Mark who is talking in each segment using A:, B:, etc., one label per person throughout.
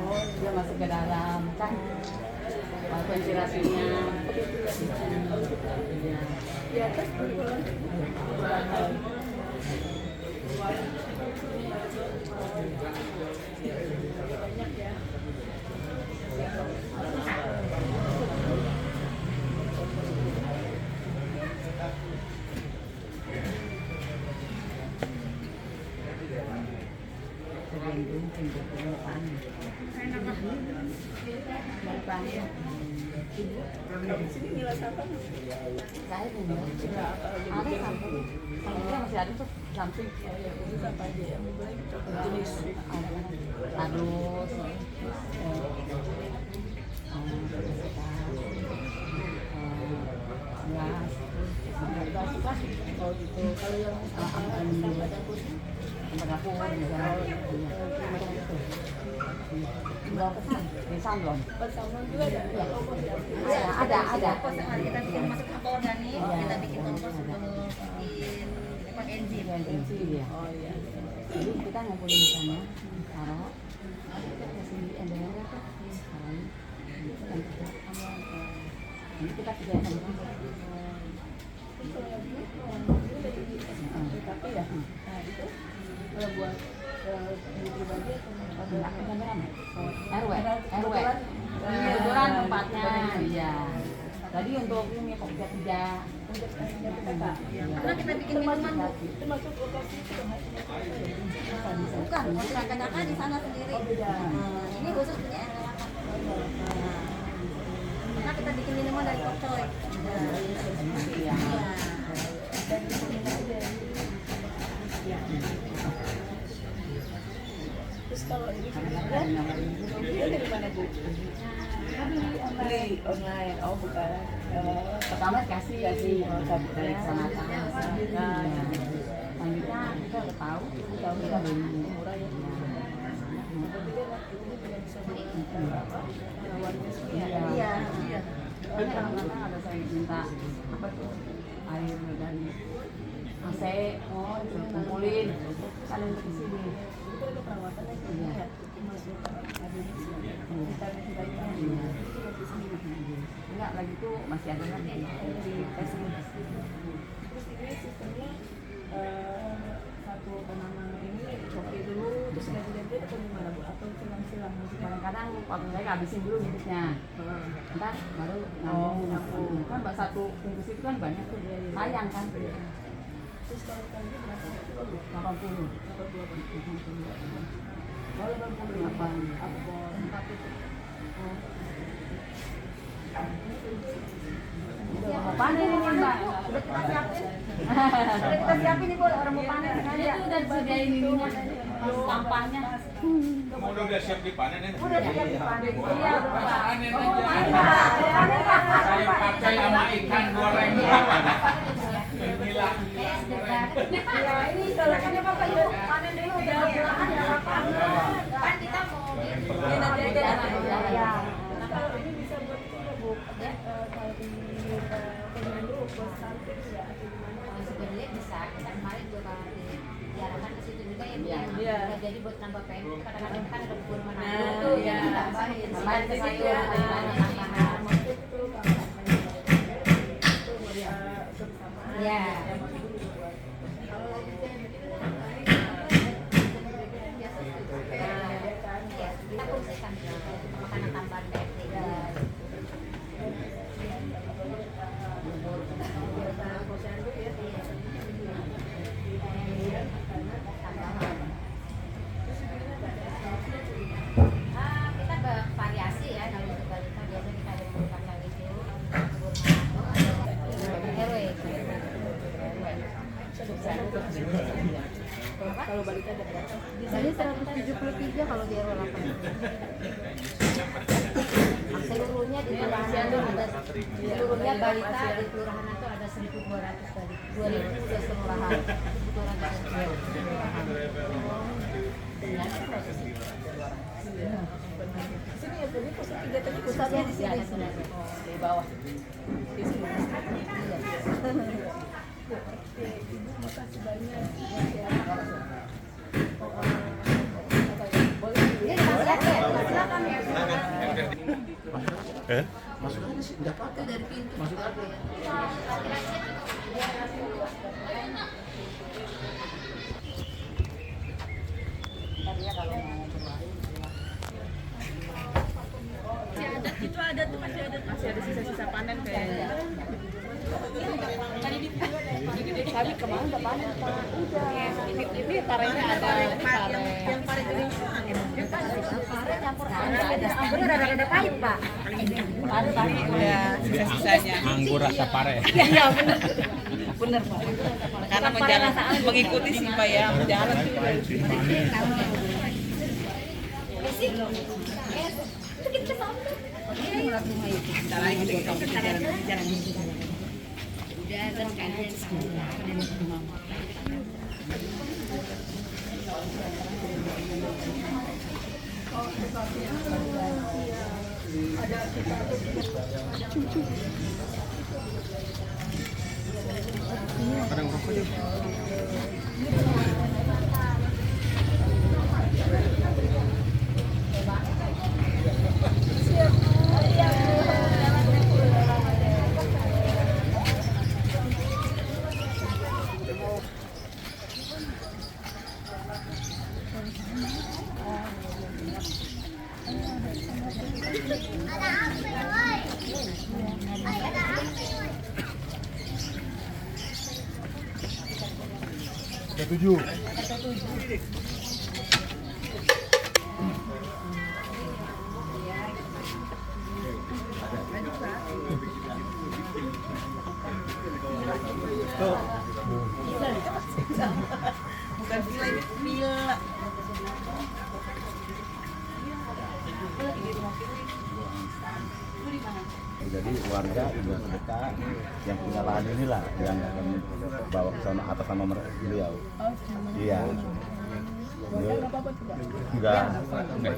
A: Oh, dia masuk ke dalam kan ventilasinya
B: Di atas kebetulan. Banyak ya. Di sini ngilas apa?
A: saya punya ada samping sampingnya masih ada tuh samping
B: Ini apa aja yang boleh jenis?
A: ada adus gelas
B: Oh gitu. Kalau yang sampai dapur
A: dapur jual pesan di salon
B: salmon juga ada.
A: ada
C: Kita bikin masuk apa organik, kita bikin kompos untuk bikin pakai enzim.
A: ya.
B: Oh iya.
A: Jadi kita ngumpulin di sana taruh kasih embernya tuh sekarang ini kita kerjakan
B: Terus kalau yang ini dari TKP ya. Nah itu kalau buat pribadi atau
A: rame-rame RW kebetulan tempatnya iya tadi untuk ini kok tidak
C: Karena kita bikin minuman Bu.
B: termasuk lokasi itu dong,
C: Bukan kakak di sana sendiri. Ini khusus punya RW. Karena kita bikin minuman dari kokcoy.
A: iya
B: dan peminat aja. Terus kalau ini sebenarnya dari mana Bu? Beli online. Oh bukan.
A: pertama kasih dari kecamatan selanjutnya kita udah tahu kita beli murah ya
C: Iya.
A: soalnya kadang-kadang ada saya minta apa tuh air dari AC disuruh kumpulin kan untuk di sini
B: Itu ada perawatannya
A: iya enggak lagi tuh masih ada lagi di Facebook.
B: Terus ini sistemnya satu penanam ini kopi dulu terus ganti-ganti atau gimana Bu? Atau silang-silang?
A: Kadang-kadang waktu saya habisin dulu bibitnya ntar baru ngambung kan mbak satu bungkus itu kan banyak tuh sayang kan
B: Terus kalau tadi berapa?
A: 80
B: Oh 80 apa? Tempat itu.
A: udah mau panen ini mbak udah kita siapin udah kita siapin nih bu orang mau panen aja itu udah disediain ininya sampahnya
D: Udah siap dipanen ya?
A: udah siap dipanen iya
D: Panen aja. Saya pakai sama ikan goreng. Inilah.
B: Ya ini kalau kan apa itu panen dulu udah belahan ya apa?
C: Kan kita mau
B: Ya nanti aja
A: ya
B: kalau ini bisa buat itu nggak Bu? Kalau ini pengen dulu buat samping ya atau gimana?
C: sebenarnya bisa. Kita kemarin juga diarahkan ke situ juga ya Bu.
B: Iya.
C: Jadi buat nambah PMK kadang-kadang kita kan ada kebun mana
B: Nah,
C: tuh
B: iya.
C: jadi tambahin.
A: Tambahin ke
C: Tambahin
A: sayur.
C: tambahan. Iya. Kita fungsikan makanan tambahan BFT. Kita bervariasi ya kalau untuk balita biasanya kita ada beberapa kali itu RW.
B: Kalau balita ada berapa?
C: Biasanya 173 kalau di RW 8. Seluruhnya di kelurahan itu ada seluruhnya balita di kelurahan itu ada 1.200 tadi. 2.000 udah kelurahan. 1.200.
B: Sini ya, tadi pos 3 tadi
C: Pusatnya di sini.
A: Di bawah.
B: di sini.
C: Iya.
B: Oke, Ibu makasih banyak. Boleh
C: Ini dikasih ya? Silakan ya.
E: Masuk aja sih, enggak apa-apa.
C: Itu dari pintu.
E: Masuk aja.
A: Tadinya kalau mau
B: itu ada tuh masih ada sisa-sisa panen kayaknya.
A: kami kemarin udah panen Pak. Ini parenya ada
B: Yang paling gede
C: Pare campur anggur ada pahit, Pak.
A: ada tadi udah sisa-sisanya.
D: Anggur rasa pare.
A: Iya bener Pak.
B: karena mengikuti sih Pak ya jalan tuh.
C: Itu kita sama. Udah terkait
E: Setuju.
B: Bukan villa ini villa.
E: Jadi warga juga sedekah yang punya lahan inilah yang akan bawa ke sana atas nama beliau. Iya. Beliau enggak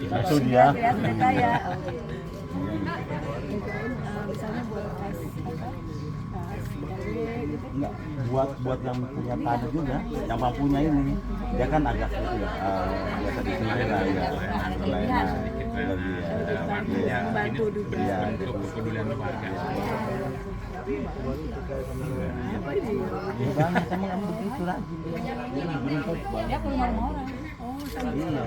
E: itu dia.
B: Ya. Misalnya buat kas apa? Gitu.
E: Enggak, buat yang punya tanah juga, yang mampunya ini, dia kan agak itu ya, biasa di sini lah ya, kelainan,
B: Bantu juga.
E: Iya,
D: Bentuk kepedulian warga.
E: ya banyak sama kamu begitu lah.
A: Dia ke rumah orang.
E: Iya,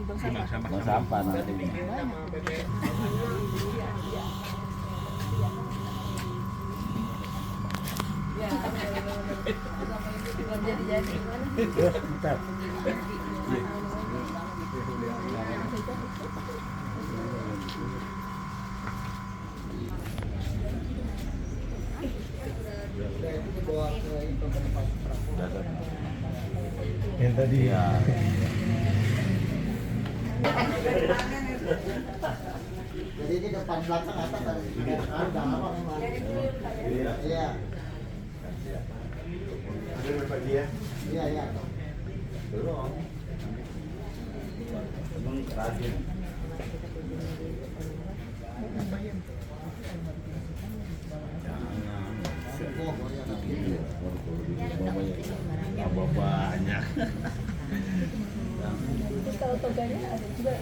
D: Bang sampah.
E: mau sampah nanti.
A: Belum jadi-jadi.
E: Bentar. Yang tadi ya.
F: Jadi ini depan belakang atas ada udah lama memang. Iya.
E: Ada berbagi ya?
F: Iya, iya.
E: Belum. Emang rajin. Banyak.
B: Terus kalau toganya ada juga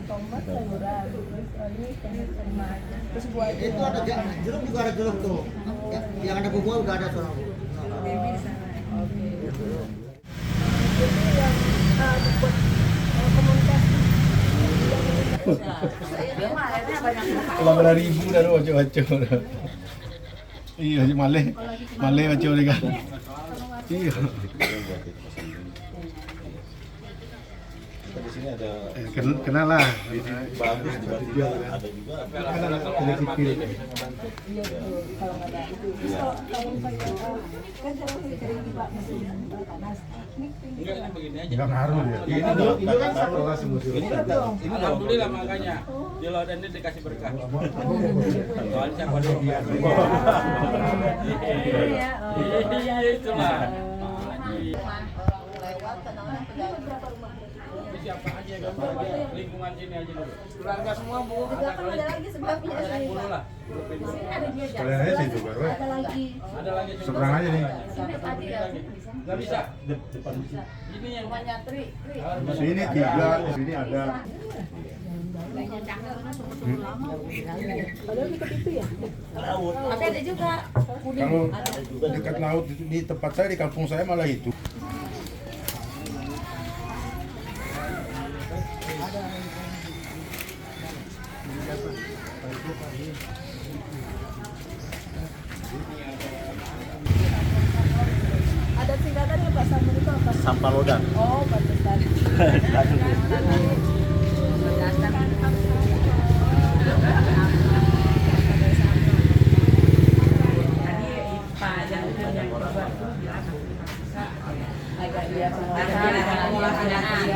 B: tomat, sayuran, terus ini sama terus buah
F: Itu ada jeruk juga ada jeruk tuh. Yang ada buah juga ada soalnya.
B: baby sana. Oke. Itu yang buat komunikasi.
A: Dia mah akhirnya banyak
G: 18.000 dah ojo-ojo dah. Iya, Haji Maleh ojo ni kan. Iya.
E: Di sini ada
G: Kenal lah.
E: bagus tiba-tiba ada juga.
G: Kulit sipil.
B: Iya betul. Kalau nggak ada itu. Terus kalau misalnya kan kalau sering Pak masih panas.
G: Enggak ngaruh ya. Ini kan satu kelas musuh.
D: Alhamdulillah makanya di Laudan ini dikasih berkah. Soalnya siapa dulu?
B: Iya.
D: Iya itulah. Siapa aja lingkungan sini aja dulu. Keluarga semua Bu.
C: Ada lagi sebabnya sih.
D: Dulu lah.
C: Ada dia
G: Kalian aja sih juga, Bro.
C: Ada lagi.
D: Ada lagi.
G: Seberang aja nih.
C: Sini tadi ya.
D: Nggak bisa.
E: Depan
D: Ini yang
A: Rumahnya Tri.
G: Di sini 3, di sini ada.
B: Padahal dekat itu ya.
A: Tapi ada juga kuning.
G: Kalau dekat laut di tempat saya di kampung saya malah itu.
B: Ada singkatannya Pak Sampur itu apa?
E: sampah lodan.
B: Oh, pantesan.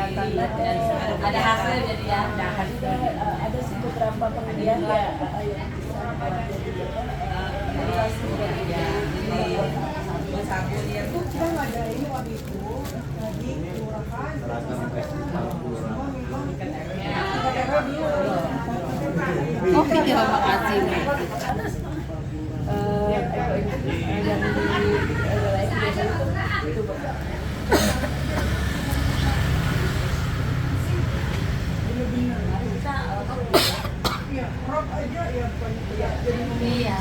A: Ada hasil jadi ya.
B: Ada sih beberapa penelitian ya.
A: Oke, terima kasih. Iya.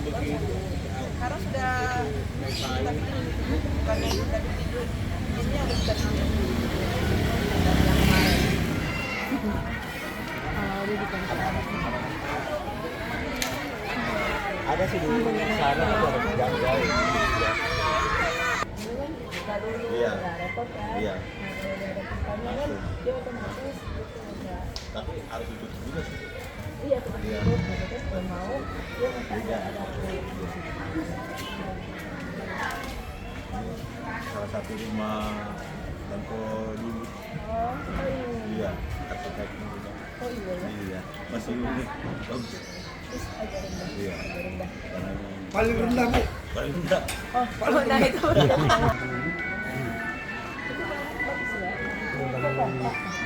B: Karena sudah bukan yang sudah tidur. Ini ada bukan
E: Ada sih di sana itu ada jauh-jauh. Iya. Iya.
B: Dia otomatis
E: Tapi harus ditutup juga sih.
B: iya tuh kalau mau dia minta ada
E: Salah satu rumah Tanko dulu.
B: oh
E: Iya, arsiteknya juga.
B: oh iya ya
E: Iya, masih unik. Bagus.
B: terus agak rendah
E: Iya.
B: rendah
E: Karena
G: Paling rendah, Bu.
E: paling rendah.
B: oh nah itu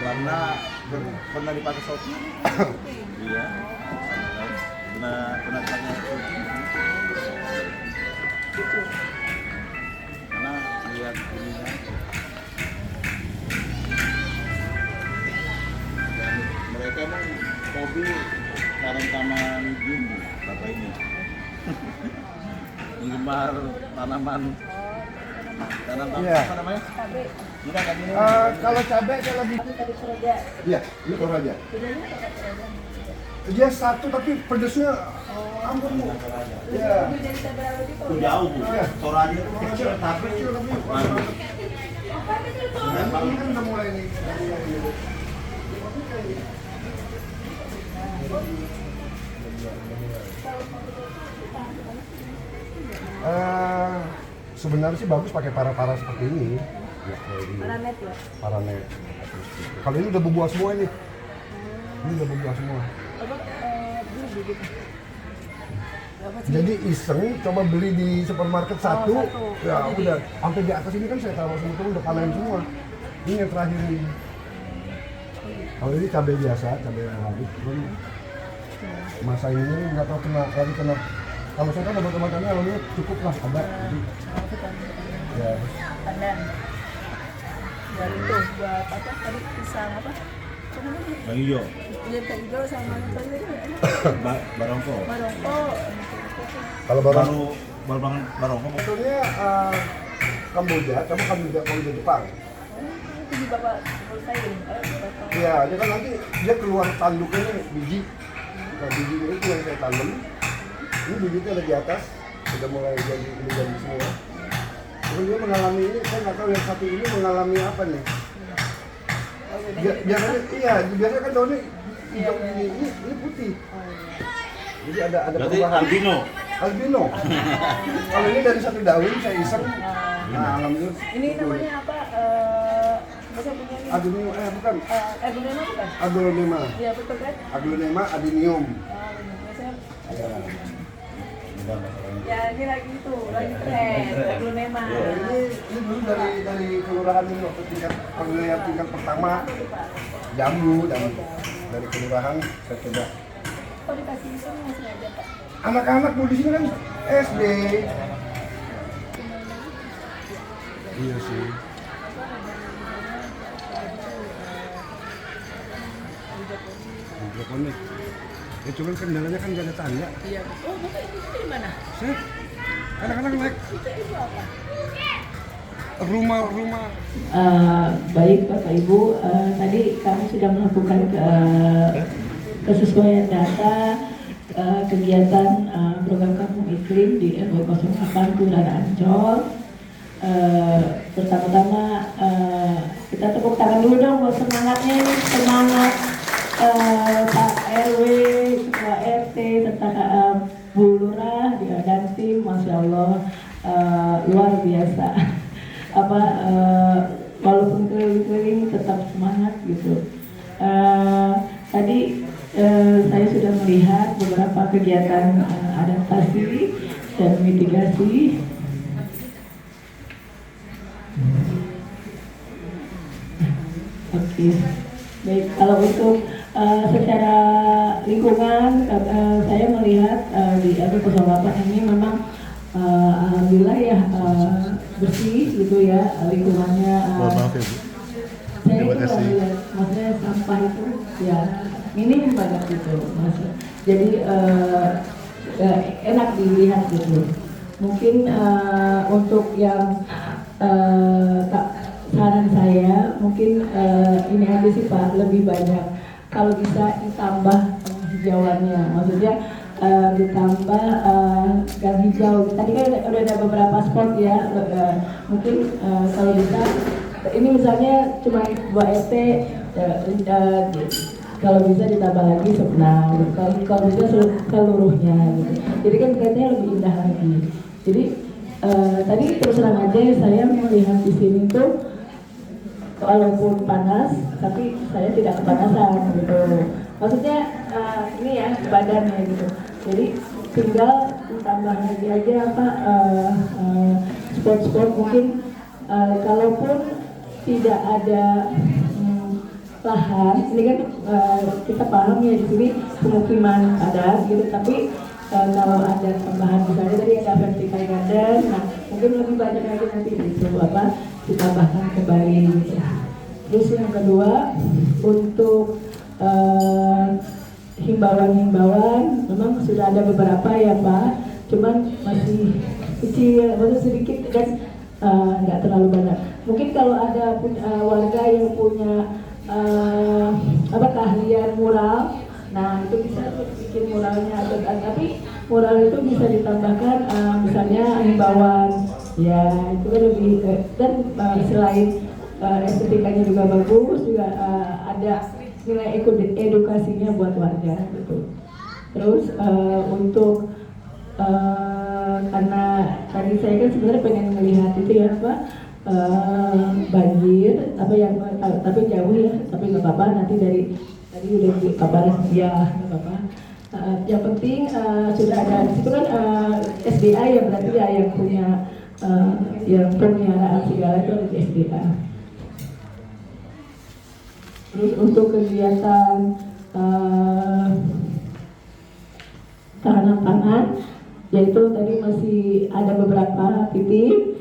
E: Karena pernah dipakai Shopee. Iya. Pernah tanya Shopee. Karena lihat ininya. Dan mereka emang hobi taman jin kata ini. Penggemar tanaman. Tanaman
G: Iya.
E: apa namanya?
B: cabai
E: Enggak kan ini.
G: Kalau cabai saya lebih.
B: tapi tadi Suraja
G: Iya, ini Toraja.
B: bedanya apa Suraja
G: Dia satu tapi pedesnya ampun, Bu. Iya.
B: lebih dari cabai rawit itu
E: Itu jauh, Bu. Toraja itu
G: Kecil, tapi kecil tapi. Ini kan udah mulai nih. Sebenarnya sih bagus pakai para-para seperti ini. Ya, kayak ini.
B: paranet ya
G: Paranet. Kalau ini udah berbuah semua ini. Ini udah berbuah semua.
B: apa beli gitu
G: Jadi iseng coba beli di supermarket satu,
B: satu.
G: ya udah sampai di atas ini kan saya taruh semua udah panen semua. Ini yang terakhir ini. Kalau ini cabai biasa, cabai yang habis. Masa ini nggak tahu kena. Kalau saya kan obat-obatannya alaminya cukup lah ada. Jadi, ya.
B: pandan buat itu buat apa tadi pisang apa
E: Bang Ijo,
B: Iya Kak Ijo sama tadi
E: Barongko.
B: Maroko.
G: Kalau barang
E: Baru Barongko.
G: sebetulnya Kamboja, Kamboja Jepang.
B: Itu di Bapak selesai. Bapak.
G: Iya, dia kan nanti dia keluar tanduknya nih, biji. Nah, bijinya itu yang saya tanam. Ini bibitnya ada di atas, sudah mulai jadi semua. Terus dia mengalami ini, saya nggak tahu yang satu ini mengalami apa nih. Biasanya kan daunnya hijau gini, ini putih. Jadi ada
E: Berarti
G: perubahan.
E: albino.
G: Kalau ini dari satu daun saya iseng. Nah, alhamdulillah.
B: Ini namanya apa? Saya punya ini.
G: Adenium, bukan.
B: Aglonema bukan?
G: Aglonema.
B: Iya betul kan?
G: Aglonema adenium.
B: Biasanya ya ini lagi itu, lagi tren, aglonema.
G: Ini dulu dari kelurahan ini waktu tingkat pertama jambu dari kelurahan saya coba.
B: Kok dikasih itu masih aja Pak?
G: Anak-anak dulu di sini kan SD. Iya sih. Hidroponik. Ya cuman kendalanya kan gak ada tangga.
B: Iya. Oh, Bapak itu di mana?
G: Set. Anak-anak naik
B: Itu apa?
G: rumah.
H: Baik Bapak Ibu, tadi kami sudah melakukan kesesuaian data kegiatan program kampung iklim di RW 08 Kelurahan Ancol. Pertama-tama kita tepuk tangan dulu dong buat semangatnya ini, semangat Pak RW, Ketua RT, serta Bu Lurah dan tim, Masya Allah luar biasa. Walaupun keliling-keliling tetap semangat gitu. Tadi saya sudah melihat beberapa kegiatan adaptasi dan mitigasi. Oke, baik. Kalau untuk secara lingkungan, saya melihat di RW 08 ini memang alhamdulillah ya bersih gitu ya lingkungannya.
E: Maaf ya Bu.
H: Saya itu lihat, maksudnya sampah itu ya minim banget gitu, maksudnya. Jadi enak dilihat gitu. Mungkin untuk yang saran saya mungkin ini aja sih Pak, lebih banyak kalau bisa ditambah hijauannya, maksudnya ditambah gang hijau. Tadi kan udah ada beberapa spot ya, mungkin kalau bisa ini misalnya cuma 2 RT, kalau bisa ditambah lagi 6, kalau bisa seluruhnya gitu. Jadi kan kelihatannya lebih indah lagi. Jadi tadi terus terang aja saya melihat di sini tuh walaupun panas, tapi saya tidak kepanasan gitu. Maksudnya ini ya badannya gitu. Jadi tinggal ditambah lagi aja apa spot-spot mungkin kalaupun tidak ada lahan, ini kan kita paham ya di sini pemukiman padat gitu, tapi kalau ada tambahan misalnya tadi ada vertical garden, nah mungkin lebih banyak lagi nanti itu apa ditambahkan kembali gitu. Terus yang kedua untuk himbauan-himbauan memang sudah ada beberapa ya Pak, cuman masih kecil, maksudnya sedikit dan nggak terlalu banyak. Mungkin kalau ada warga yang punya keahlian mural, nah itu bisa bikin muralnya, tapi mural itu bisa ditambahkan misalnya himbauan, ya itu kan lebih dan selain estetikanya juga bagus, juga ada nilai edukasinya buat warga gitu. Terus untuk karena tadi saya kan sebenarnya pengen melihat itu ya Pak, banjir apa yang tapi jauh ya, tapi nggak apa-apa, nanti dari tadi udah dikabarin ya nggak apa-apa. Yang penting sudah ada di situ kan SDA ya, berarti ya yang punya yang pemeliharaan segala itu ada di SDA. Terus untuk kegiatan tahanan pangan, yaitu tadi masih ada beberapa titik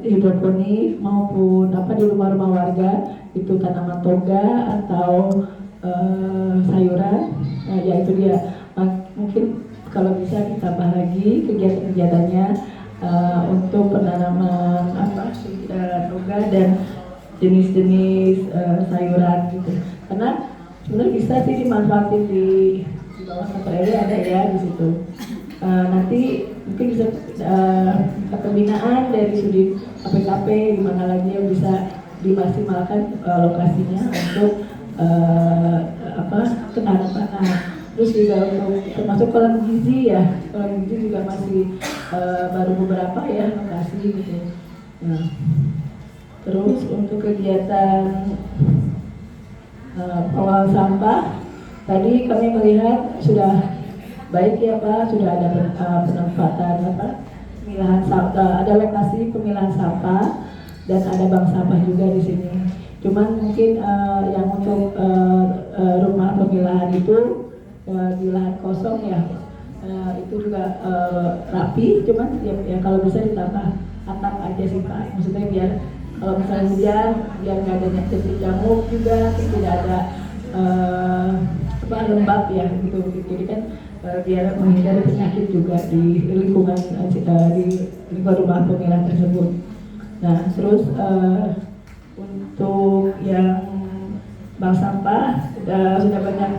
H: hidroponik maupun apa di rumah-rumah warga itu tanaman toga atau sayuran, ya itu dia. Mungkin kalau bisa ditambah lagi kegiatan-kegiatannya untuk penanaman toga dan jenis-jenis sayuran gitu. Karena sebenarnya bisa sih dimanfaatin di bawah kantor RW ada ya di situ. Nanti mungkin bisa pembinaan dari sudin APKP di mana lagi yang bisa dimaksimalkan lokasinya untuk ketahanan. Terus juga untuk termasuk kolam gizi ya, kolam gizi juga masih baru beberapa ya lokasi gitu. Nah, terus untuk kegiatan pengelolaan sampah tadi kami melihat sudah baik ya Pak, sudah ada penempatan pemilahan sampah, ada lokasi pemilahan sampah dan ada bank sampah juga di sini. Cuman mungkin yang untuk rumah pemilahan itu di lahan kosong ya, itu juga rapi, cuman ya kalau bisa ditambah atap aja sih Pak. Maksudnya biar kalau misalnya hujan, biar nggak ada jentik jamuk juga, tidak ada lembab ya gitu. Jadi kan biar menghindari penyakit juga di lingkungan rumah pemilahan tersebut. Nah terus untuk yang bank sampah sudah banyak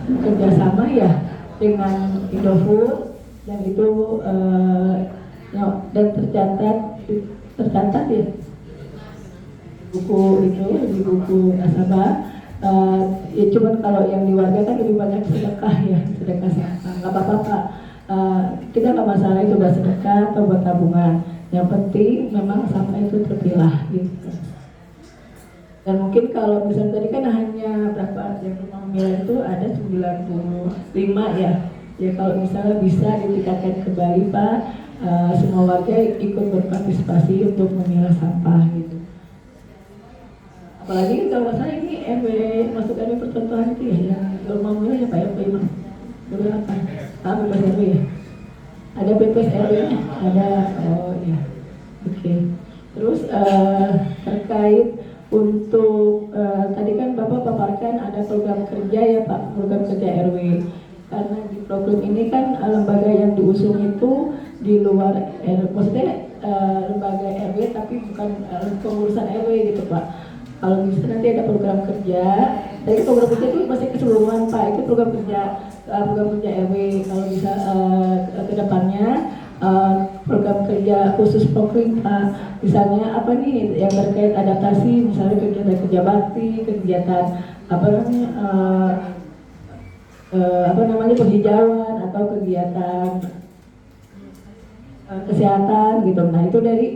H: kerjasama ya dengan Indofood dan itu dan tercatat ya buku itu di buku nasabah. Ya cuman kalau yang di warga kan lebih banyak sedekah ya, sedekah sampah. Nggak apa-apa Pak, kita nggak masalah itu buat sedekah atau buat tabungan. Yang penting memang sampah itu terpilah gitu. Dan mungkin kalau misalnya tadi kan hanya berapa yang rumah pemilah itu ada 95 ya. Ya kalau misalnya bisa ditingkatkan kembali Pak, semua warga ikut berpartisipasi untuk memilah sampah gitu. Apalagi kalau saya ini RW masuk RW percontohan itu ya, yang rumah pemilah ya Pak RW berapa? BPS RW ya. Ada BPS RW-nya, ada. Oh ya, oke. Terus terkait untuk tadi kan Bapak paparkan ada program kerja ya Pak, program kerja RW. Karena di program ini kan lembaga yang diusung itu di luar maksudnya lembaga RW tapi bukan pengurusan RW gitu Pak. Kalau bisa nanti ada program kerja, tapi program kerja itu masih keseluruhan Pak, itu program kerja RW. Kalau bisa ke depannya program kerja khusus Proklim Pak, misalnya apa nih yang terkait adaptasi, misalnya kegiatan kerja bakti, kegiatan penghijauan atau kegiatan kesehatan gitu. Nah itu dari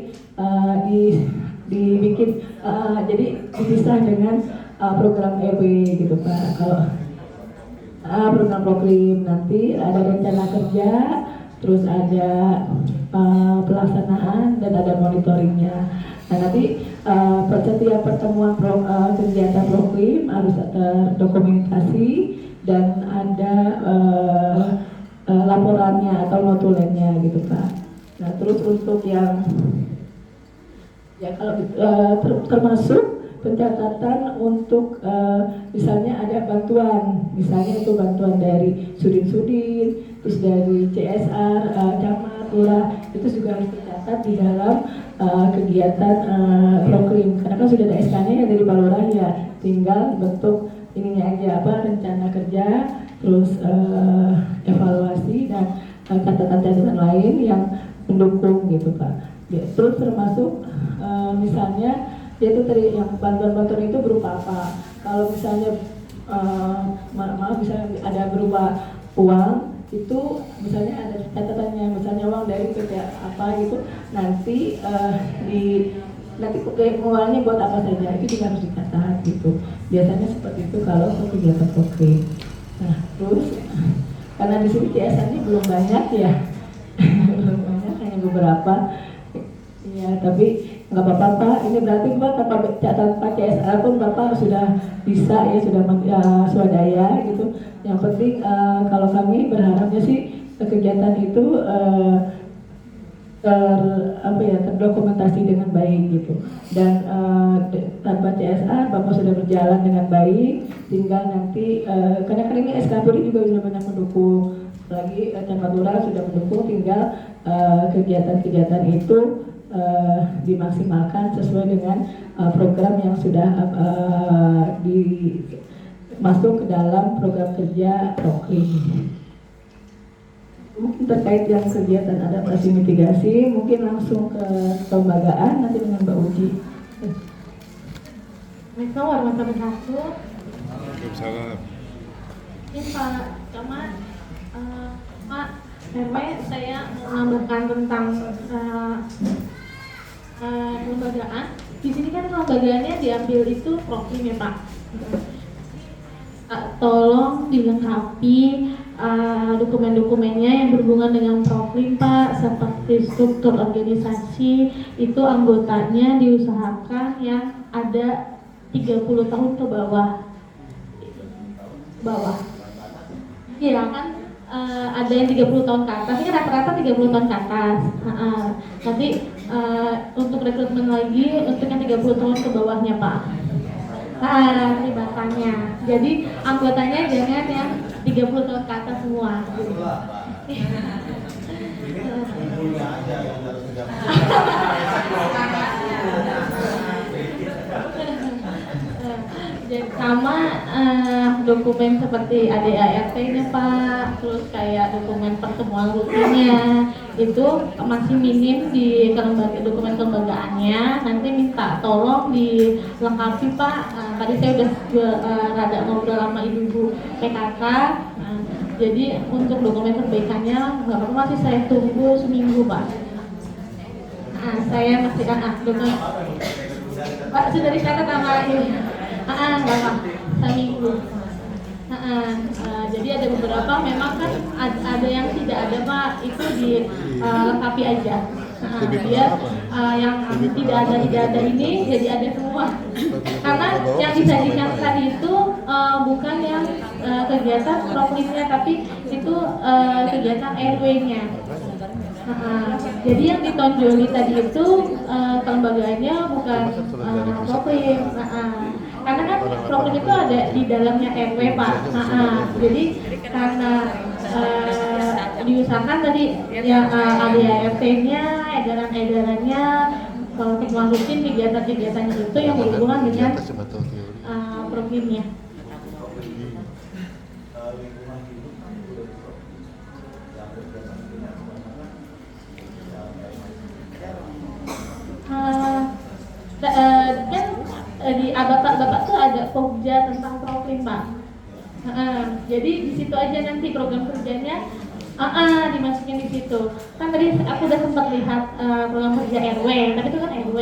H: dibikin jadi dipisah dengan program RW gitu Pak. Kalau program Proklim nanti ada rencana kerja, terus ada pelaksanaan dan ada monitoringnya. Nah nanti setiap pertemuan kegiatan Proklim harus terdokumentasi dan ada laporannya atau notulennya gitu Pak. Nah terus untuk yang ya kalau termasuk pencatatan untuk misalnya ada bantuan, misalnya itu bantuan dari sudin-sudin, terus dari CSR, camat, lurah, itu juga harus tercatat di dalam kegiatan Proklim. Karena kan sudah ada SK-nya ya dari Pak Lurah ya, tinggal bentuk ininya aja rencana kerja, terus evaluasi dan catatan-catatan lain yang mendukung gitu Pak. Ya, terus termasuk misalnya yaitu tadi yang bantuan-bantuan itu berupa apa? Kalau misalnya misalnya ada berupa uang, itu misalnya ada catatannya, misalnya uang dari PT apa gitu, nanti nanti pengeluarannya buat apa saja, itu juga harus dicatat gitu. Biasanya seperti itu kalau kegiatan Proklim. Nah terus karena di sini CSR-nya belum banyak ya, belum banyak, hanya beberapa. Ya tapi nggak apa-apa Pak, ini berarti Pak tanpa catatan CSR pun Bapak sudah bisa ya, sudah swadaya gitu. Yang penting kalau kami berharapnya sih kegiatan itu terdokumentasi dengan baik gitu. Dan tanpa CSR Bapak sudah berjalan dengan baik, tinggal nanti karena ini SKPURI juga sudah banyak mendukung, lagi Camat Lurah sudah mendukung, tinggal kegiatan-kegiatan itu dimaksimalkan sesuai dengan program yang sudah masuk ke dalam program kerja Proklim. Mungkin terkait yang kegiatan adaptasi mitigasi, mungkin langsung ke kelembagaan nanti dengan Mbak Uji.
I: Assalamualaikum warahmatullahi wabarakatuh.
G: Waalaikumsalam.
I: Ini Pak Camat, Pak RW, saya menambahkan tentang kelembagaan. Di sini kan kelembagaannya diambil itu Proklim ya Pak. Tolong dilengkapi dokumen-dokumennya yang berhubungan dengan Proklim Pak, seperti struktur organisasi itu anggotanya diusahakan yang ada 30 tahun ke bawah. Iya kan ada yang 30 tahun ke atas, ini rata-rata 30 tahun ke atas. Nanti untuk rekrutmen lagi untuk yang 30 tahun ke bawahnya Pak. Perlibatannya. Jadi anggotanya jangan yang 30 tahun ke atas semua. Sama dokumen seperti ADART-nya Pak, terus kayak dokumen pertemuan rutinnya itu masih minim di dokumen kelembagaannya. Nanti minta tolong dilengkapi Pak. Tadi saya udah rada ngobrol sama ibu-ibu PKK. Jadi untuk dokumen perbaikannya nggak apa-apa, masih saya tunggu seminggu Pak. Saya masih dokumen Pak sudah dicatat sama ini. Nggak Pak, seminggu. Jadi ada beberapa memang kan ada yang tidak ada Pak, itu dilengkapi aja. Dia yang tidak ada ini jadi ada semua. Karena yang disajikan tadi itu bukan yang kegiatan Proklimnya, tapi itu kegiatan RW-nya. Jadi yang ditonjoli tadi itu kelembagaannya bukan Proklim. Karena kan Proklim itu ada di dalamnya RW Pak. Jadi karena diusahakan tadi ya ADART-nya, edaran-edarannya, pertemuan rutin, kegiatan-kegiatannya itu yang berhubungan dengan Proklimnya. Kan di Bapak tuh ada pokja tentang Proklim Pak. Jadi di situ aja nanti program kerjanya dimasukin di situ. Kan tadi aku udah sempat lihat program kerja RW, tapi itu kan RW.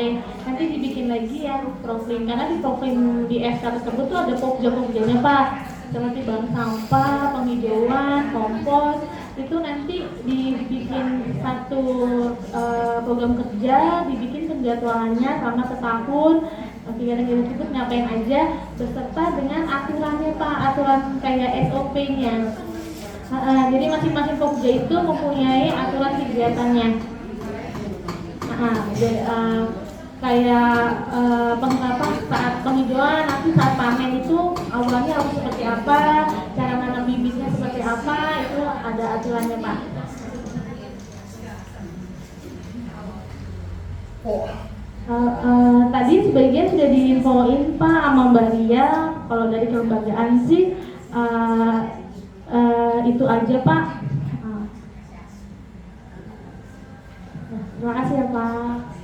I: Nanti dibikin lagi yang Proklim, karena di Proklim di SK tersebut tuh ada pokja-pokjanya Pak. Seperti bank sampah, penghijauan, kompos. Itu nanti dibikin satu program kerja, dibikin penjadwalannya sama setahun, kegiatan-kegiatan tersebut ngapain aja beserta dengan aturannya Pak, aturan kayak SOP-nya. Jadi masing-masing pokja itu mempunyai aturan kegiatannya. Kayak saat penghijauan, nanti saat panen itu awalnya harus seperti apa, cara nanam bibitnya seperti apa, itu ada aturannya Pak. Tadi sebagian sudah diinfoin Pak sama Mbak Ria. Kalau dari kelembagaan sih itu aja Pak. Terima kasih ya Pak.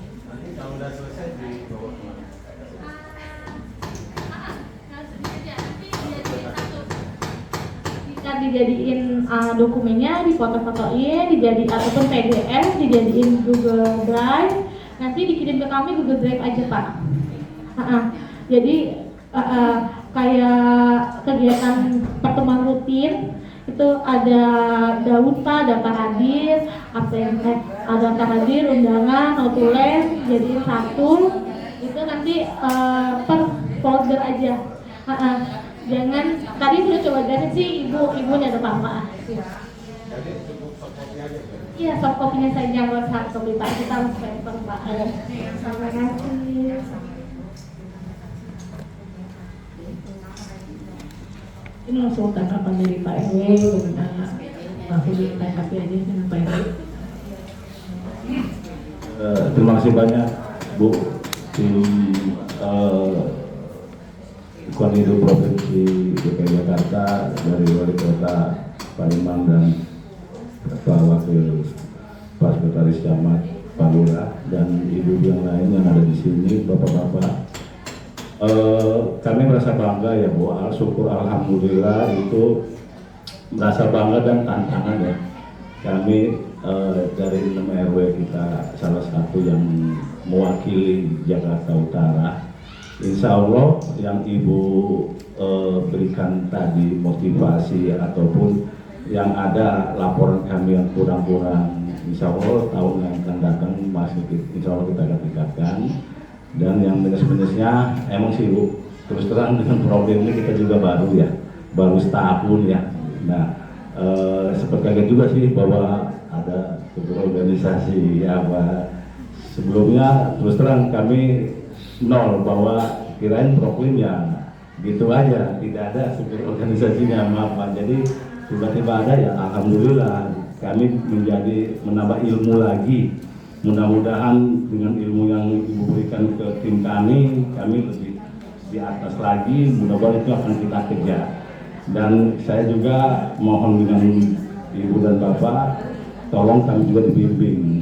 I: Dijadiin dokumennya, difoto-fotoin, ataupun PDF, dijadiin Google Drive, nanti dikirim ke kami Google Drive aja Pak. Jadi kayak kegiatan pertemuan rutin itu ada Daud Pak, daftar hadir, daftar hadir, undangan, notulen, jadiin satu, itu nanti per folder aja. Jangan, tadi sudah coba dari sih ibunya ada Bapak.
G: Jadi cukup soft copy aja.
I: Iya, soft copy-nya saja buat hard copy Pak. Kita harus paper Pak. Terima kasih.
H: Ini langsung tangkapan dari Pak RW, langsung ditangkapi aja dengan Pak RW.
J: Terima kasih banyak Bu tim Lingkungan Hidup Provinsi DKI Jakarta dari Wali Kota Pak Imam dan Ketua Wakil Pak Sekretaris Camat Pak Lurah dan ibu yang lain yang ada di sini, bapak-bapak. Kami merasa bangga ya Bu, syukur alhamdulillah itu merasa bangga dan tantangan ya. Kami dari 6 RW kita salah satu yang mewakili Jakarta Utara. Insya Allah yang Ibu berikan tadi motivasi ataupun yang ada laporan kami yang kurang-kurang, Insya Allah tahun yang akan datang masih Insya Allah kita akan tingkatkan. Dan yang minus-minusnya emang sih Bu, terus terang dengan problem ini kita juga baru ya, baru setahun ya. Nah seperti kaget juga sih bahwa ada organisasi apa sebelumnya, terus terang kami nol, bahwa kirain proklim ya gitu aja, tidak ada struktur organisasinya, maaf Pak. Jadi tiba-tiba ada ya, alhamdulillah kami menjadi menambah ilmu lagi. Mudah-mudahan dengan ilmu yang Ibu berikan ke tim kami lebih di atas lagi, mudah-mudahan itu akan kita kejar. Dan saya juga mohon dengan Ibu dan Bapak, tolong kami juga dibimbing.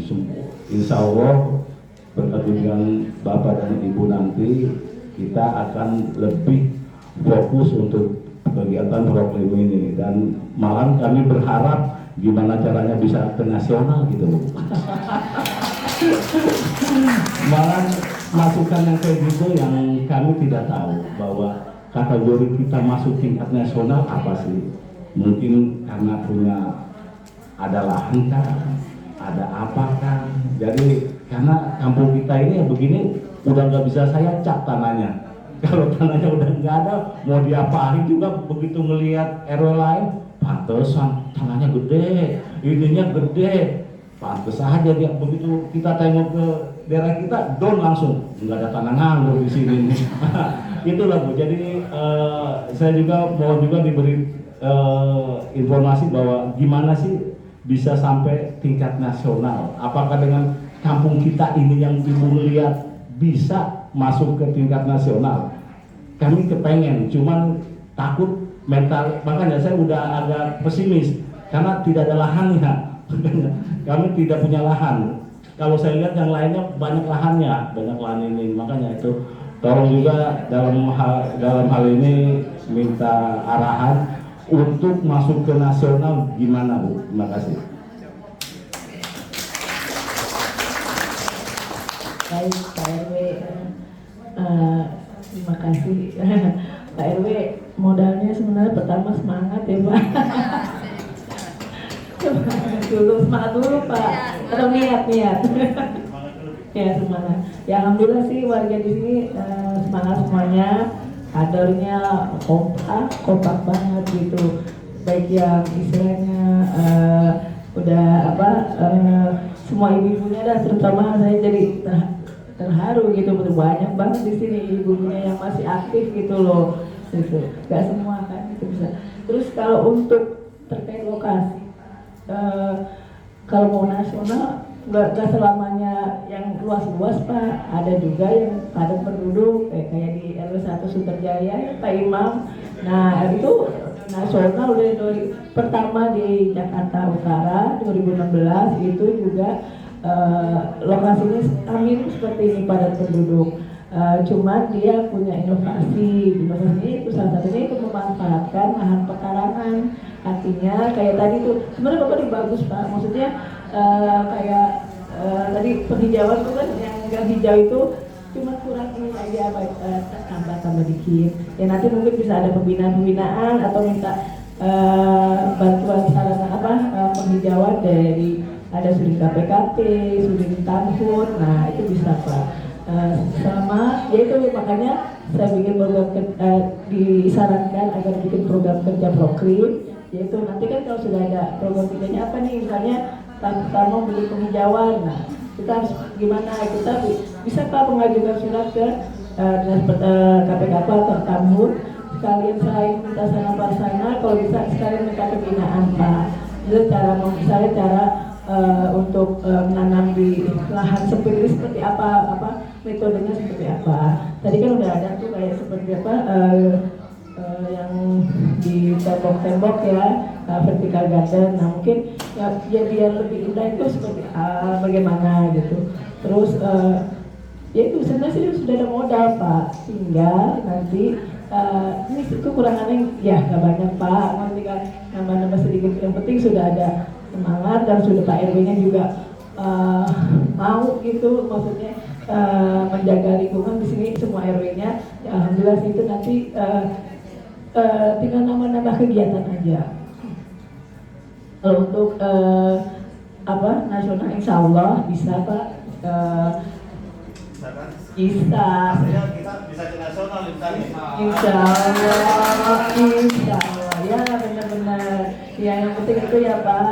J: Insya Allah berkat dengan Bapak dan Ibu nanti kita akan lebih fokus untuk kegiatan proklim ini, dan malam kami berharap gimana caranya bisa ke nasional gitu loh. Malah masukan yang kayak gitu yang kami tidak tahu bahwa kategori kita masuk tingkat nasional apa sih? Mungkin karena punya ada lahan kan, ada apa kan? Jadi karena kampung kita ini ya begini udah nggak bisa saya cap tanahnya. Kalau tanahnya udah nggak ada, mau diapain juga begitu ngelihat RW lain, pantesan tanahnya gede, ininya gede. Pantes saja dia begitu kita tengok ke daerah kita, don langsung nggak ada tanah nganggur di sini. Itulah Bu. Jadi saya juga mau juga diberi informasi bahwa gimana sih bisa sampai tingkat nasional. Apakah dengan kampung kita ini yang Ibu lihat bisa masuk ke tingkat nasional? Kami kepengen, cuman takut mental, makanya saya udah agak pesimis karena tidak ada lahannya. Kami tidak punya lahan. Kalau saya lihat yang lainnya banyak lahannya, banyak lahan ini. Makanya itu tolong juga dalam hal ini minta arahan untuk masuk ke nasional gimana Bu? Terima kasih.
H: Baik Pak RW, terima kasih. Pak RW modalnya sebenarnya pertama semangat ya Pak. Semangat dulu Pak, atau niat ya semangat. Ya alhamdulillah sih warga di sini semangat semuanya, kadernya kompak banget gitu. Baik yang istilahnya udah semua ibu-ibunya dah, terutama saya jadi terharu gitu, betul banyak banget di sini ibunya yang masih aktif gitu loh. Gitu. Gak semua kan itu bisa. Terus kalau untuk terkait lokasi, kalau mau nasional nggak selamanya yang luas-luas Pak, ada juga yang padat penduduk kayak di RW 1 Sunterjaya Pak Imam. Nah itu nasional dari pertama di Jakarta Utara 2016 itu juga lokasinya amin seperti ini padat penduduk. Cuman dia punya inovasinya itu salah satunya itu memanfaatkan lahan pekarangan. Artinya kayak tadi tuh sebenarnya Bapak ini bagus Pak, maksudnya kayak tadi penghijauan tuh kan yang nggak hijau itu cuma kurang ini aja tambah dikit. Ya nanti mungkin bisa ada pembinaan atau minta bantuan sarana penghijauan dari ada sudin KPKT, sudin Tanhut, nah itu bisa Pak. Sama ya itu makanya saya bikin program disarankan agar bikin program kerja proklim yaitu nanti kan kalau sudah ada program kerjanya apa nih, misalnya kita mau beli penghijauan, nah kita harus gimana, kita bisa Pak mengajukan surat ke KPKP atau Tambun, sekalian selain minta sana pelaksana, kalau bisa sekalian minta pembinaan Pak. Jadi misalnya cara untuk menanam di lahan sempit ini seperti apa metodenya seperti apa. Tadi kan udah ada tuh kayak seperti apa yang di tembok-tembok ya, vertical garden. Nah mungkin ya biar lebih indah itu seperti bagaimana gitu. Terus ya itu sebenarnya sudah ada modal Pak, tinggal nanti ini kekurangannya ya nggak banyak Pak, nanti kan nambah-nambah sedikit. Yang penting sudah ada semangat dan sudah Pak RW-nya juga mau gitu, maksudnya menjaga lingkungan di sini semua RW-nya. Ya, alhamdulillah itu nanti tinggal nambah kegiatan aja. Kalau untuk nasional insya Allah bisa Pak. Bisa.
E: Kita bisa ke nasional
H: Insya Allah ya, benar-benar. Ya yang penting itu ya Pak,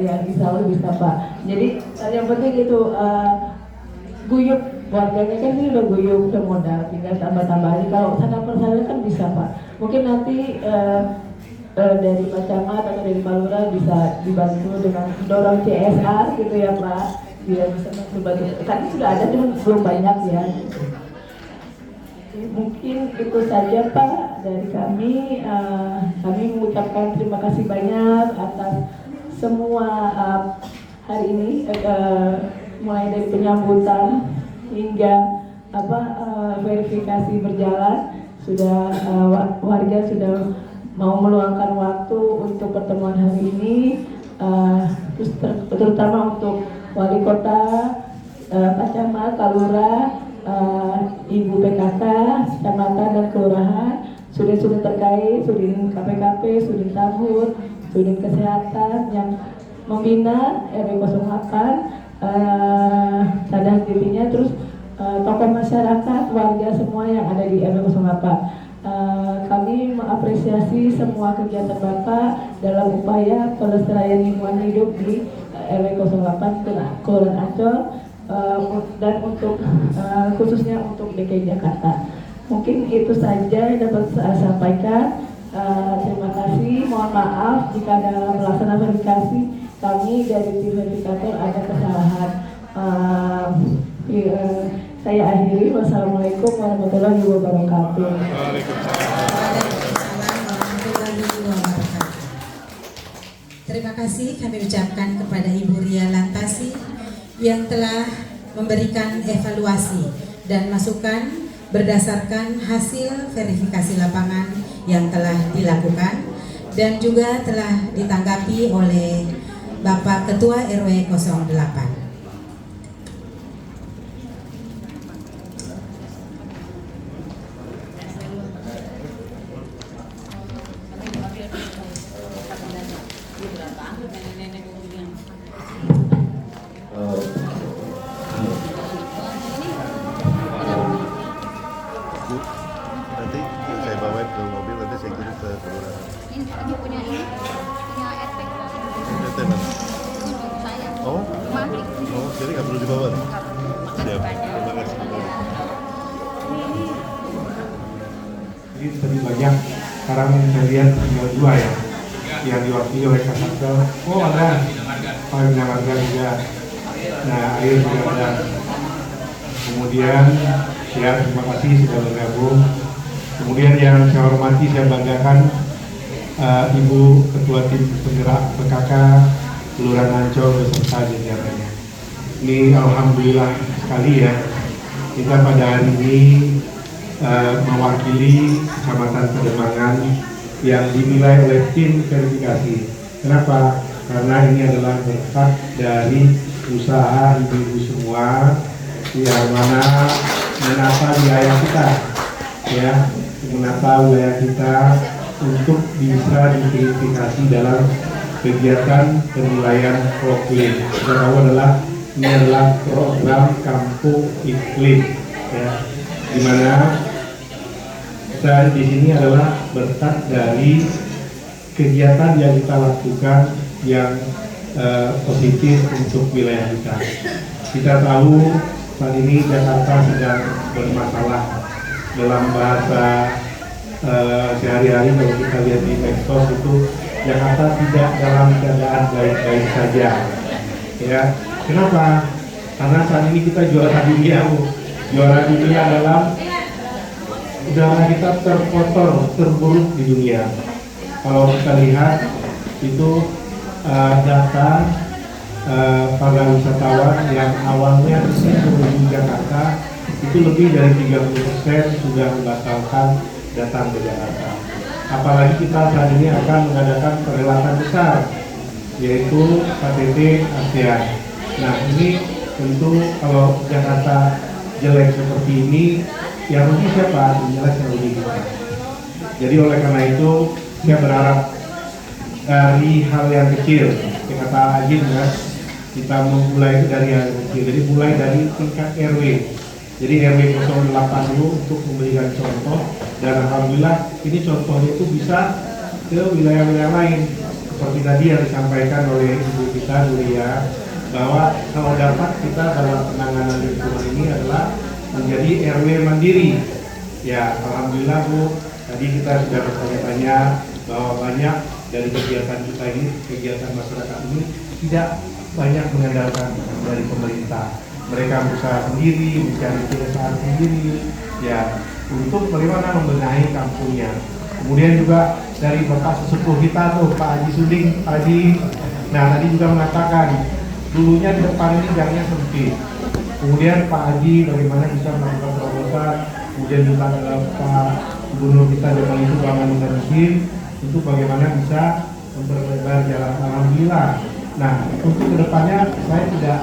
H: ya insya Allah bisa Pak. Jadi yang penting itu guyup, warganya kan ini udah guyup, udah modal, tinggal tambah-tambah aja. Kalau sana persana kan bisa Pak. Mungkin nanti dari Pak Camat atau dari Pak Lurah bisa dibantu dengan dorong CSR gitu ya Pak, biar bisa membantu. Kan sudah ada cuma belum banyak ya. Mungkin itu saja Pak dari kami. Kami mengucapkan terima kasih banyak atas semua hari ini, mulai dari penyambutan hingga verifikasi berjalan. Sudah warga sudah mau meluangkan waktu untuk pertemuan hari ini, terutama untuk wali kota, Pak Camat, Pak Lurah, Ibu PKK, kecamatan dan kelurahan, sudin-sudin terkait, sudin KPKP, sudin Tambun, sudin kesehatan yang membina RW 08, sadar dirinya, terus tokoh masyarakat, warga semua yang ada di RW 08. Kami mengapresiasi semua kegiatan Bapak dalam upaya pelestarian lingkungan hidup di RW 08 Kelurahan Ancol, dan untuk khususnya untuk DKI Jakarta. Mungkin itu saja yang dapat saya sampaikan. Terima kasih, mohon maaf jika dalam pelaksanaan verifikasi kami dari tim verifikator ada kesalahan. Saya akhiri. Wassalamualaikum warahmatullahi wabarakatuh.
K: Terima kasih kami ucapkan kepada Ibu Ria Lantasi yang telah memberikan evaluasi dan masukan berdasarkan hasil verifikasi lapangan yang telah dilakukan dan juga telah ditanggapi oleh Bapak Ketua RW 08.
G: Jadi nggak perlu dibawa. Siap. Terima kasih.
L: Jadi tadi banyak, sekarang saya lihat tinggal 2 ya, yang diwakili oleh Kasatgas. Oh ada, Pak Bina Marga juga. Nah air juga ada. Kemudian ya terima kasih sudah bergabung. Kemudian yang saya hormati, saya banggakan Ibu Ketua Tim Penggerak PKK Kelurahan Ancol beserta jajarannya. Ini alhamdulillah sekali ya, kita pada hari ini mewakili Kecamatan Pademangan yang dinilai oleh tim verifikasi. Kenapa? Karena ini adalah berkat dari usaha ibu-ibu semua yang mana menata wilayah kita, ya, menata wilayah kita untuk bisa diverifikasi dalam kegiatan penilaian proklim. Kita tahu ini adalah program Kampung Iklim, ya, di mana kita di sini adalah berkat dari kegiatan yang kita lakukan yang positif untuk wilayah kita. Kita tahu saat ini Jakarta sedang bermasalah. Dalam bahasa sehari-hari kalau kita lihat di medsos itu Jakarta tidak dalam keadaan baik-baik saja. Ya, kenapa? Karena saat ini kita juara dunia dalam udara kita terkotor, terburuk di dunia. Kalau kita lihat itu data para wisatawan yang awalnya menuju Jakarta itu lebih dari 30% sudah membatalkan datang ke Jakarta. Apalagi kita saat ini akan mengadakan perhelatan besar yaitu KTT ASEAN. Nah ini tentu kalau Jakarta jelek seperti ini yang rugi siapa? Jelas yang rugi kita. Jadi oleh karena itu saya berharap dari hal yang kecil, kata Ajin ya, kita memulai dari hal yang kecil. Jadi mulai dari tingkat RW. Jadi RW 08 dulu untuk memberikan contoh, dan alhamdulillah ini contohnya itu bisa ke wilayah-wilayah lain. Seperti tadi yang disampaikan oleh ibu kita Nuria, bahwa kalau dapat kita dalam penanganan lingkungan ini adalah menjadi RW mandiri. Ya alhamdulillah Bu, tadi kita sudah bertanya-tanya bahwa banyak dari kegiatan kita ini, kegiatan masyarakat ini tidak banyak mengandalkan dari pemerintah. Mereka berusaha sendiri, mencari keresahan sendiri, ya untuk bagaimana membenahi kampungnya. Kemudian juga dari Bapak sesepuh kita tuh, Pak Haji Suding, Pak Haji, nah tadi juga mengatakan dulunya di depan ini gangnya sempit. Kemudian Pak Haji bagaimana bisa melakukan terobosan. Kemudian juga ada Pak Gubernur kita dengan itu Pak Manusia untuk bagaimana bisa memperlebar jalan. Alhamdulillah. Nah untuk kedepannya saya tidak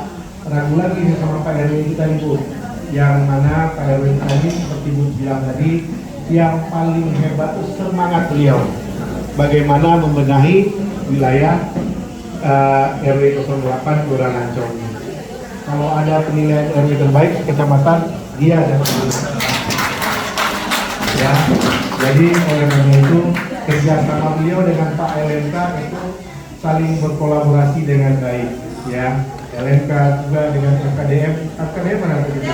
L: ragu lagi sama Pak RW kita Ibu, yang mana Pak RW kita ini seperti Ibu bilang tadi, yang paling hebat itu semangat beliau bagaimana membenahi wilayah RW 08 Kelurahan Ancol. Kalau ada penilaian RW terbaik kecamatan, dia dan ya. Jadi oleh karena itu kerjasama beliau dengan Pak LMK itu saling berkolaborasi dengan baik, ya. LMK juga dengan FKDM mana tadi?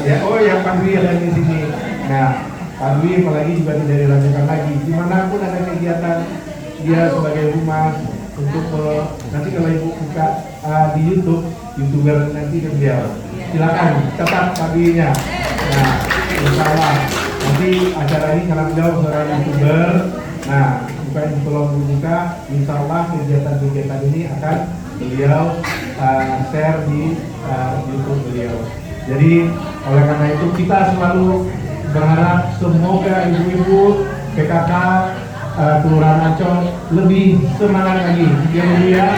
L: Ya, oh ya Pak Dwi ada di sini. Nah, Pak Dwi apalagi juga tidak dilanjutkan lagi. Dimanapun ada kegiatan dia sebagai humas untuk nanti kalau Ibu buka di YouTube, YouTuber nanti beliau. Silakan tetap Pak Dwi-nya. Nah, insyaallah nanti acara ini karena beliau seorang YouTuber. Nah, bukan tolong dibuka, insyaallah kegiatan-kegiatan ini akan beliau share di YouTube beliau. Jadi oleh karena itu kita selalu berharap semoga ibu-ibu PKK Kelurahan Ancol lebih semangat lagi, ya.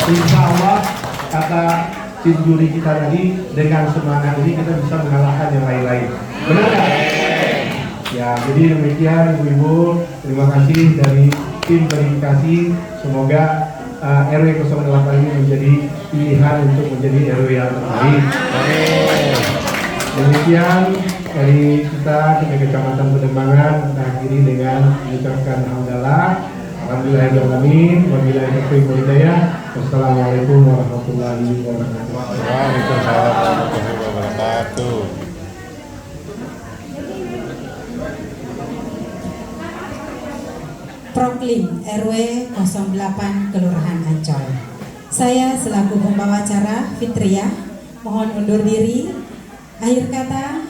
L: Insya Allah kata tim juri kita tadi, dengan semangat ini kita bisa mengalahkan yang lain-lain. Benar nggak? Ya, jadi demikian ibu-ibu. Terima kasih dari tim verifikasi. Semoga RW 08 ini menjadi pilihan untuk menjadi RW yang terbaik. Demikian dari kita di Kecamatan Pademangan, kita akhiri dengan mengucapkan alhamdulillah, alhamdulillahirrahmanirrahim, wabillahi taufiq wal hidayah. Wassalamualaikum warahmatullahi wabarakatuh.
M: Waalaikumsalam warahmatullahi wabarakatuh.
K: Proklim RW 08 Kelurahan Ancol. Saya selaku pembawa acara Fitriah mohon undur diri. Akhir kata,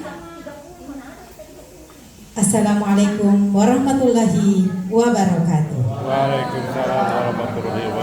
K: Assalamualaikum warahmatullahi wabarakatuh.
M: Waalaikumsalam warahmatullahi wabarakatuh.